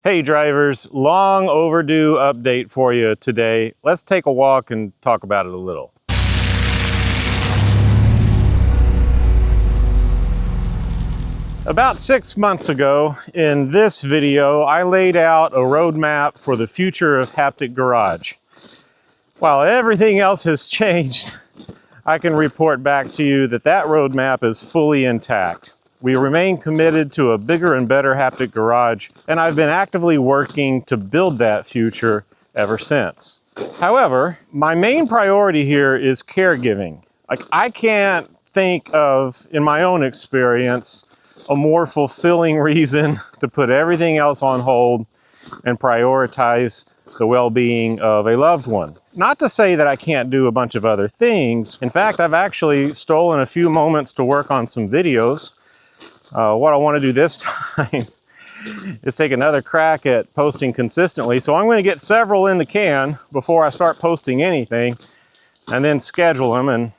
Hey drivers, long overdue update for you today. Let's take a walk and talk about it a little. About 6 months ago in this video, I laid out a roadmap for the future of Haptic Garage. While everything else has changed, I can report back to you that that roadmap is fully intact. We remain committed to a bigger and better Haptic Garage, and I've been actively working to build that future ever since. However, my main priority here is caregiving. I can't think of, in my own experience, a more fulfilling reason to put everything else on hold and prioritize the well-being of a loved one. Not to say that I can't do a bunch of other things. In fact, I've actually stolen a few moments to work on some videos. What I want to do this time is take another crack at posting consistently. So I'm going to get several in the can before I start posting anything, and then schedule them, and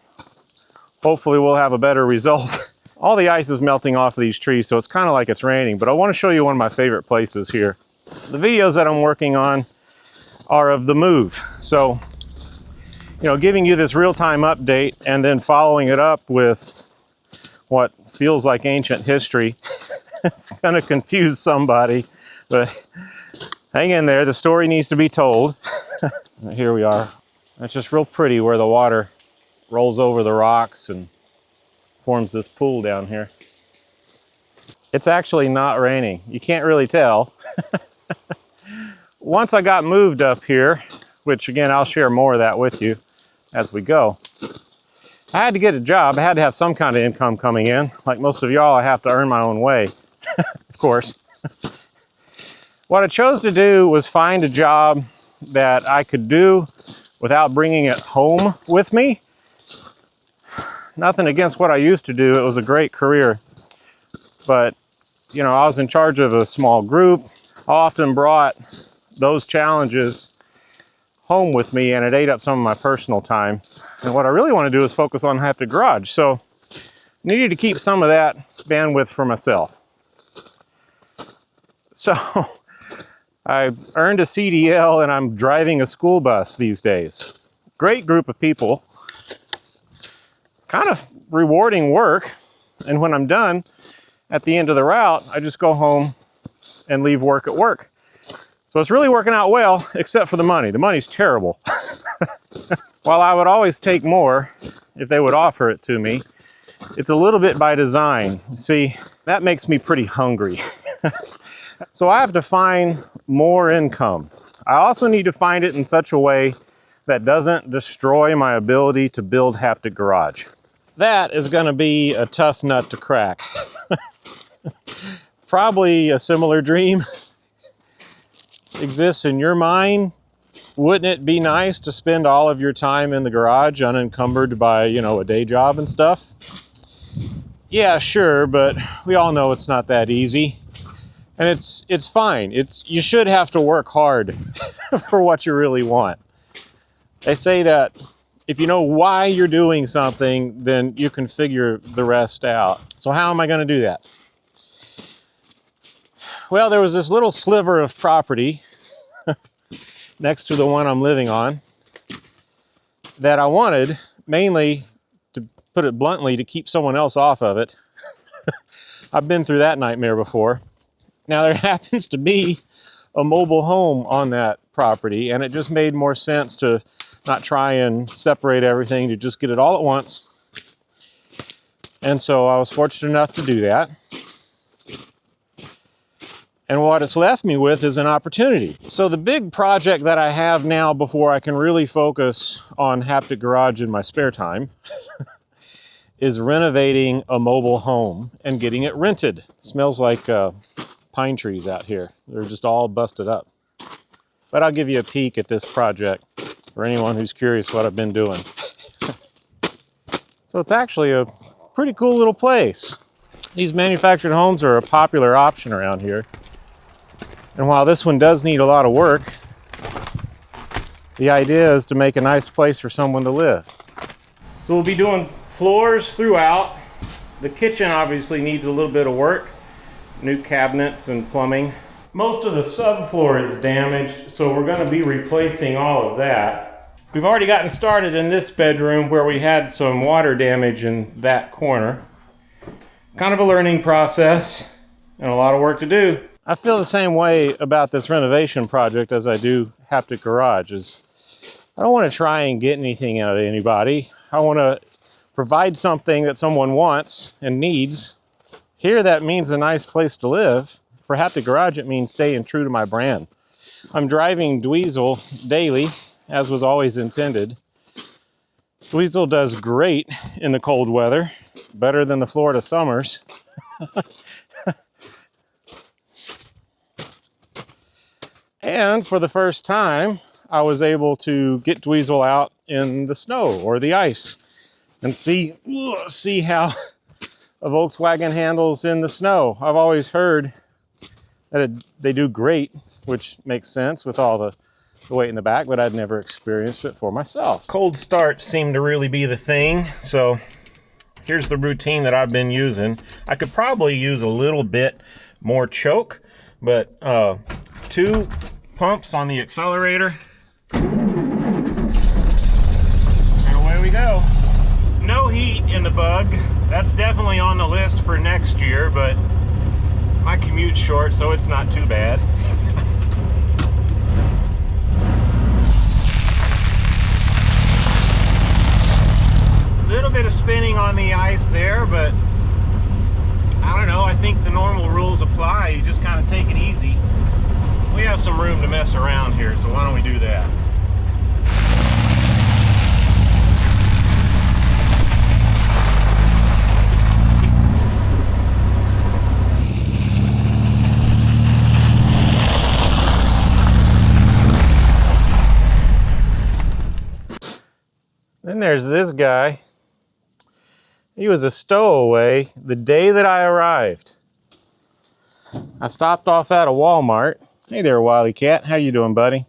hopefully we'll have a better result. All the ice is melting off of these trees, so it's kind of like it's raining, but I want to show you one of my favorite places here. The videos that I'm working on are of the move. So, giving you this real-time update and then following it up with what feels like ancient history. It's going to confuse somebody, but hang in there. The story needs to be told. Here we are. It's just real pretty where the water rolls over the rocks and forms this pool down here. It's actually not raining. You can't really tell. Once I got moved up here, which again, I'll share more of that with you as we go, I had to get a job. I had to have some kind of income coming in. Like most of y'all, I have to earn my own way, of course. What I chose to do was find a job that I could do without bringing it home with me. Nothing against what I used to do. It was a great career. But, I was in charge of a small group. I often brought those challenges home with me, and it ate up some of my personal time. And what I really want to do is focus on Haptic Garage. So I needed to keep some of that bandwidth for myself. So I earned a CDL and I'm driving a school bus these days. Great group of people. Kind of rewarding work. And when I'm done at the end of the route, I just go home and leave work at work. So it's really working out well, except for the money. The money's terrible. While I would always take more if they would offer it to me, it's a little bit by design. See, that makes me pretty hungry. So I have to find more income. I also need to find it in such a way that doesn't destroy my ability to build Haptic Garage. That is going to be a tough nut to crack. Probably a similar dream exists in your mind. Wouldn't it be nice to spend all of your time in the garage unencumbered by, a day job and stuff? Yeah, sure, but we all know it's not that easy. And it's fine. You should have to work hard for what you really want. They say that if you know why you're doing something, then you can figure the rest out. So how am I going to do that? Well, there was this little sliver of property next to the one I'm living on that I wanted, mainly, to put it bluntly, to keep someone else off of it. I've been through that nightmare before. Now there happens to be a mobile home on that property, and it just made more sense to not try and separate everything, to just get it all at once. And so I was fortunate enough to do that. And what it's left me with is an opportunity. So the big project that I have now before I can really focus on Haptic Garage in my spare time is renovating a mobile home and getting it rented. It smells like pine trees out here. They're just all busted up. But I'll give you a peek at this project for anyone who's curious what I've been doing. So it's actually a pretty cool little place. These manufactured homes are a popular option around here. And while this one does need a lot of work, the idea is to make a nice place for someone to live. So we'll be doing floors throughout. The kitchen obviously needs a little bit of work. New cabinets and plumbing. Most of the subfloor is damaged, so we're going to be replacing all of that. We've already gotten started in this bedroom where we had some water damage in that corner. Kind of a learning process and a lot of work to do. I feel the same way about this renovation project as I do Haptic Garage. I don't want to try and get anything out of anybody. I want to provide something that someone wants and needs. Here that means a nice place to live. For Haptic Garage it means staying true to my brand. I'm driving Dweezil daily, as was always intended. Dweezil does great in the cold weather, better than the Florida summers. And for the first time, I was able to get Dweezil out in the snow or the ice and see how a Volkswagen handles in the snow. I've always heard that they do great, which makes sense with all the weight in the back, but I'd never experienced it for myself. Cold starts seem to really be the thing, so here's the routine that I've been using. I could probably use a little bit more choke, but 2 pumps on the accelerator, and away we go. No heat in the Bug. That's definitely on the list for next year, but my commute's short, so it's not too bad. A little bit of spinning on the ice there, but I don't know, I think the normal rules apply. You just kind of take it easy. We have some room to mess around here, so why don't we do that? Then there's this guy. He was a stowaway the day that I arrived. I stopped off at a Walmart. Hey there, Wily Cat. How you doing, buddy?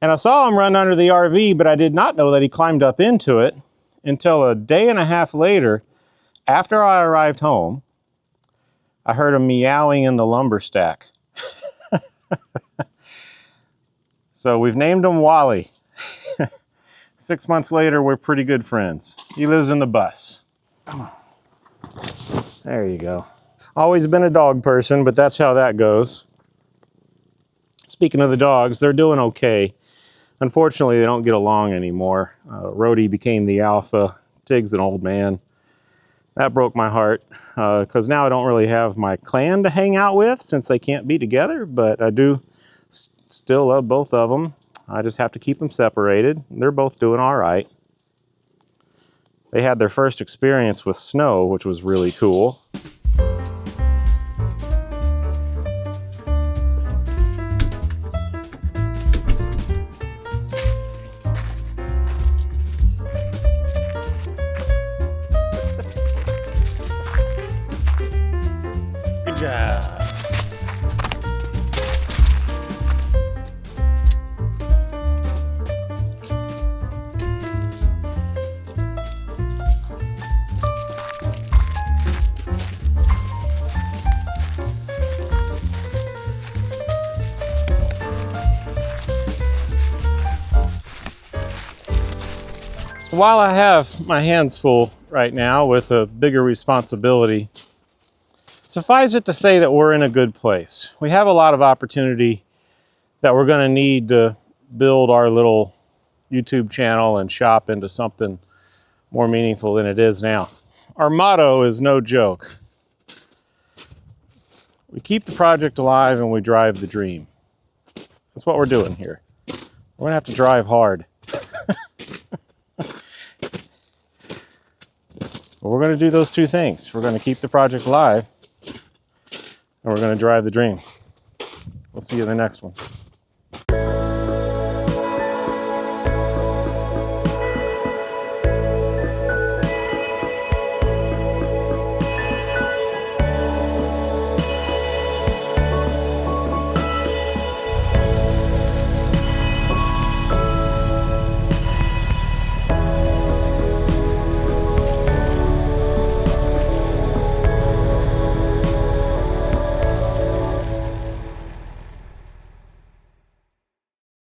And I saw him run under the RV, but I did not know that he climbed up into it until a day and a half later, after I arrived home. I heard him meowing in the lumber stack. So we've named him Wally. 6 months later, we're pretty good friends. He lives in the bus. Come on. There you go. Always been a dog person, but that's how that goes. Speaking of the dogs, they're doing okay. Unfortunately, they don't get along anymore. Rhodey became the alpha. Tig's an old man. That broke my heart, because now I don't really have my clan to hang out with since they can't be together, but I do still love both of them. I just have to keep them separated. They're both doing all right. They had their first experience with snow, which was really cool. Good job. While I have my hands full right now with a bigger responsibility, suffice it to say that we're in a good place. We have a lot of opportunity that we're going to need to build our little YouTube channel and shop into something more meaningful than it is now. Our motto is no joke. We keep the project alive and we drive the dream. That's what we're doing here. We're going to have to drive hard. But we're going to do those two things. We're going to keep the project alive, and we're going to drive the dream. We'll see you in the next one.